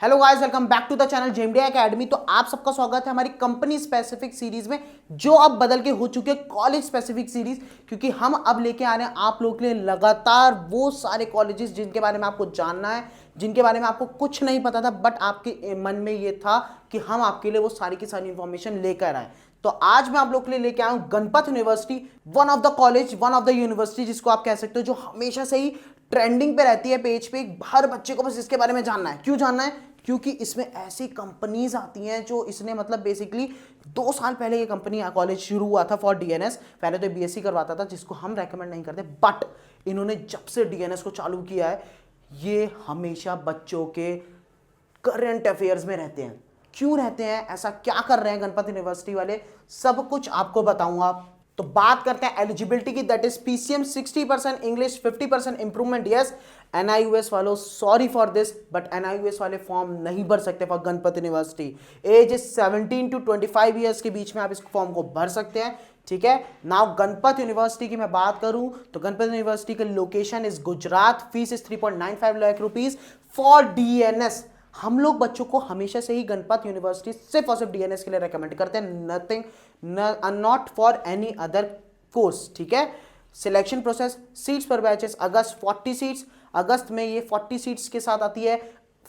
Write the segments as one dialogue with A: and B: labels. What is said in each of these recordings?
A: Hello guys, welcome back to the channel JMD academy. तो आप सबका स्वागत है हमारी कंपनी स्पेसिफिक सीरीज में, जो अब बदल के हो चुके हैं कॉलेज स्पेसिफिक सीरीज। क्योंकि हम अब लेके आ रहे हैं आप लोगों के लिए लगातार वो सारे कॉलेजेस जिनके बारे में आपको जानना है, जिनके बारे में आपको कुछ नहीं पता था, बट आपके मन में ये था कि हम आपके लिए वो सारी की सारी इंफॉर्मेशन लेकर आए। तो आज मैं आप लोग के लिए लेके आया हूं Ganpat university, one of the college, one of the university जिसको आप कह सकते हो, जो हमेशा से ही ट्रेंडिंग पे रहती है पेज पे। हर बच्चे को बस इसके बारे में जानना है। क्यों जानना है? क्योंकि इसमें ऐसी कंपनीज आती हैं जो इसने मतलब बेसिकली 2 साल पहले ये कंपनी कॉलेज शुरू हुआ था फॉर डीएनएस। पहले तो बीएससी करवाता था, जिसको हम रेकमेंड नहीं करते, बट इन्होंने जब से डीएनएस को चालू किया है, ये हमेशा बच्चों के करंट अफेयर्स में रहते हैं। क्यों रहते हैं, ऐसा क्या कर रहे हैं गणपत यूनिवर्सिटी वाले, सब कुछ आपको बताऊंगा। तो बात करते हैं एलिजिबिलिटी की, that is PCM 60%, English 50% improvement. Yes, NIUS वालों sorry for this, but NIUS वाले फॉर्म नहीं भर सकते फॉर Ganpat university. Age is 17 to 25 years के बीच में आप इस फॉर्म को भर सकते हैं। ठीक है, नाउ गणपत यूनिवर्सिटी की मैं बात करूं तो गणपत यूनिवर्सिटी का location is Gujarat. Fees is 3.95 lakh rupees for DNS. हम लोग बच्चों को हमेशा से ही गणपत यूनिवर्सिटी सिर्फ और सिर्फ डीएनएस के लिए रेकमेंड करते हैं, nothing not for any other course. ठीक है, सिलेक्शन प्रोसेस, सीट्स पर बैचेस, अगस्त 40 सीट्स, अगस्त में ये 40 सीट्स के साथ आती है,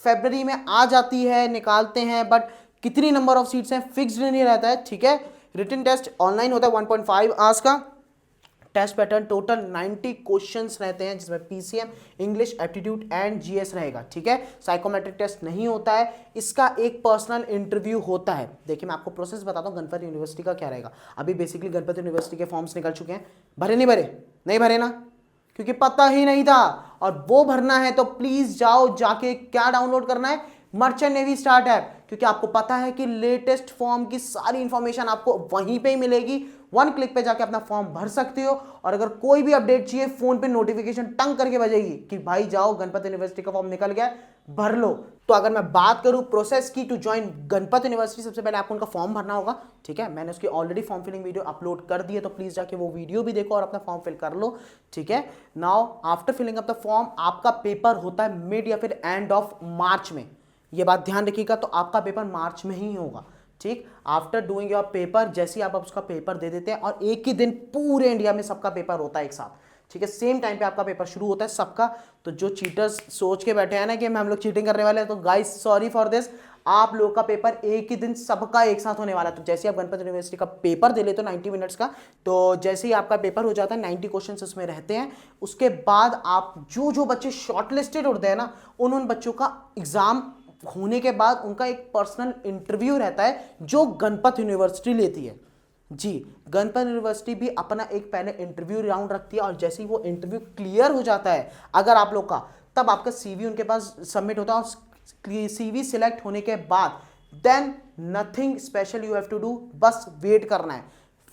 A: फरवरी में आ जाती है, निकालते हैं, बट कितनी नंबर ऑफ सीट्स हैं फिक्स्ड नहीं रहता है। ठीक है, रिटन टेस्ट ऑनलाइन होता है 1.5 आवर्स का। टेस्ट पैटर्न टोटल 90 क्वेश्चंस रहते हैं, जिसमें PCM, English, aptitude and GS रहेगा। ठीक है, साइकोमेट्रिक टेस्ट नहीं होता है, इसका एक पर्सनल इंटरव्यू होता है। देखिए मैं आपको प्रोसेस बताता हूँ गणपत यूनिवर्सिटी का क्या रहेगा। अभी बेसिकली गणपत यूनिवर्सिटी के फॉर्म्स निकल चुके हैं, भरे नहीं भरे? नहीं भरे ना, क्योंकि पता ही नहीं था। और वो भरना है तो प्लीज जाओ, जाके क्या डाउनलोड करना है, मर्चेंट नेवी स्टार्ट ऐप। क्योंकि आपको पता है कि लेटेस्ट फॉर्म की सारी इंफॉर्मेशन आपको वहीं पे ही मिलेगी। 1 क्लिक पे जाके अपना फॉर्म भर सकते हो, और अगर कोई भी अपडेट चाहिए फोन पे नोटिफिकेशन टंग करके बजेगी कि भाई जाओ गणपत यूनिवर्सिटी का फॉर्म निकल गया, भर लो। तो अगर मैं बात करूं प्रोसेस की टू ज्वाइन गणपत यूनिवर्सिटी, सबसे पहले आपको उनका फॉर्म भरना होगा। ठीक है, मैंने उसकी already form filling video upload कर दी है, तो प्लीज जाके वो वीडियो भी देखो और अपना फॉर्म फिल कर लो। ठीक है, now after filling up the form, आपका पेपर होता है मिड या फिर एंड ऑफ मार्च में। ये बात ध्यान रखिएगा, तो आपका पेपर मार्च में ही होगा। ठीक, आफ्टर डूइंग योर पेपर, जैसे ही आप उसका पेपर दे देते हैं, और एक ही दिन पूरे इंडिया में सबका पेपर होता है एक साथ। ठीक है, सेम टाइम पे आपका पेपर शुरू होता है सबका। तो जो चीटर्स सोच के बैठे हैं ना कि हम लोग चीटिंग करने वाले हैं, तो गाइस सॉरी फॉर दिस, आप लोग का पेपर एक ही दिन सबका एक साथ होने वाला है। तो जैसे ही आप गणपत यूनिवर्सिटी का पेपर दे लेते हो 90 मिनट्स का, तो जैसे ही आपका पेपर हो जाता है, 90 क्वेश्चन उसमें रहते हैं, उसके बाद आप जो जो बच्चे शॉर्टलिस्टेड होते हैं ना, उन बच्चों का एग्जाम होने के बाद उनका एक पर्सनल इंटरव्यू रहता है, जो गणपत यूनिवर्सिटी लेती है। जी, गणपत यूनिवर्सिटी भी अपना एक पहले इंटरव्यू राउंड रखती है, और जैसे ही वो इंटरव्यू क्लियर हो जाता है अगर आप लोग का, तब आपका सीवी उनके पास सबमिट होता है, और सीवी सिलेक्ट होने के बाद then nothing special you have to do, बस वेट करना है।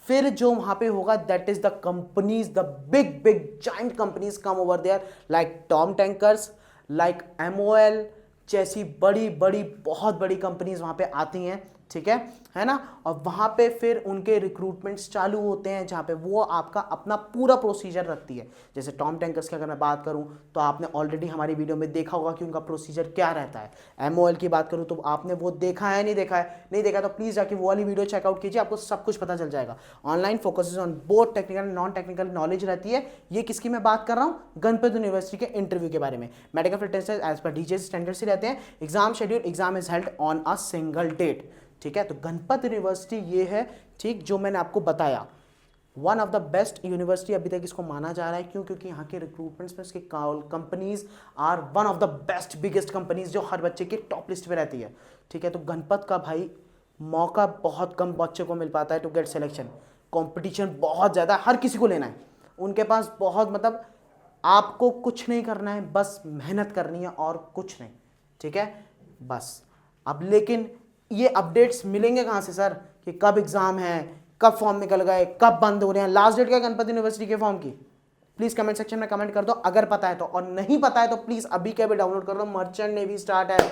A: फिर जो वहां पे होगा, that is the companies, the big big giant companies come over there, like Tom tankers, like MOL जैसी बड़ी बड़ी बहुत बड़ी कंपनीज वहां पे आती हैं। ठीक है ना, और वहां पे फिर उनके रिक्रूटमेंट्स चालू होते हैं, जहां पे वो आपका अपना पूरा प्रोसीजर रखती है। जैसे टॉम टैंकर्स की अगर मैं बात करूं, तो आपने ऑलरेडी हमारी वीडियो में देखा होगा कि उनका प्रोसीजर क्या रहता है। एमओएल की बात करूं तो आपने वो देखा है, नहीं देखा है? नहीं देखा तो प्लीज जाके वो वाली वीडियो चेकआउट कीजिए, आपको सब कुछ पता चल जाएगा। Online focuses on both technical and non technical knowledge रहती है। ये किसकी मैं बात कर रहा हूँ? गणपत यूनिवर्सिटी के इंटरव्यू के बारे में। मेडिकल फिटनेस एज पर डीजे स्टैंडर्ड्स ही रहते हैं। Exam schedule, exam is held on a single date. ठीक है, तो गणपत यूनिवर्सिटी ये है, ठीक, जो मैंने आपको बताया, one of the best university अभी तक इसको माना जा रहा है। क्यों? क्योंकि यहाँ के रिक्रूटमेंट्स में इसके companies are one of the best biggest companies, जो हर बच्चे के टॉप लिस्ट पे रहती है। ठीक है, तो गणपत का भाई मौका बहुत कम बच्चे को मिल पाता है टू गेट सिलेक्शन। कॉम्पिटिशन बहुत ज़्यादा, हर किसी को लेना है उनके पास, बहुत मतलब आपको कुछ नहीं करना है, बस मेहनत करनी है और कुछ नहीं। ठीक है, बस। अब लेकिन ये अपडेट्स मिलेंगे कहां से सर, कि कब एग्जाम है, कब फॉर्म निकल गए, कब बंद हो रहे हैं, लास्ट डेट क्या गणपत यूनिवर्सिटी के फॉर्म की? प्लीज कमेंट सेक्शन में कमेंट कर दो अगर पता है तो, और नहीं पता है तो प्लीज अभी के अभी डाउनलोड कर दो मर्चेंट नेवी स्टार्ट है।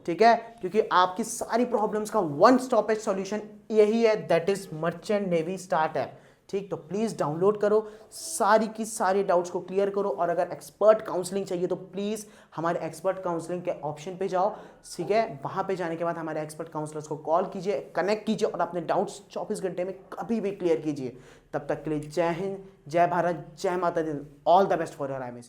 A: ठीक है, क्योंकि आपकी सारी प्रॉब्लम्स का वन स्टॉपेज सॉल्यूशन यही है, that is merchant navy start app. ठीक, तो प्लीज़ डाउनलोड करो, सारी की सारी डाउट्स को क्लियर करो। और अगर एक्सपर्ट काउंसलिंग चाहिए तो प्लीज़ हमारे एक्सपर्ट काउंसलिंग के ऑप्शन पे जाओ, ठीक है। वहाँ पे जाने के बाद हमारे एक्सपर्ट काउंसलर्स को कॉल कीजिए, कनेक्ट कीजिए और अपने डाउट्स 24 घंटे में कभी भी क्लियर कीजिए। तब तक के लिए जय हिंद, जय भारत, जय माता दी, all the best for your IMA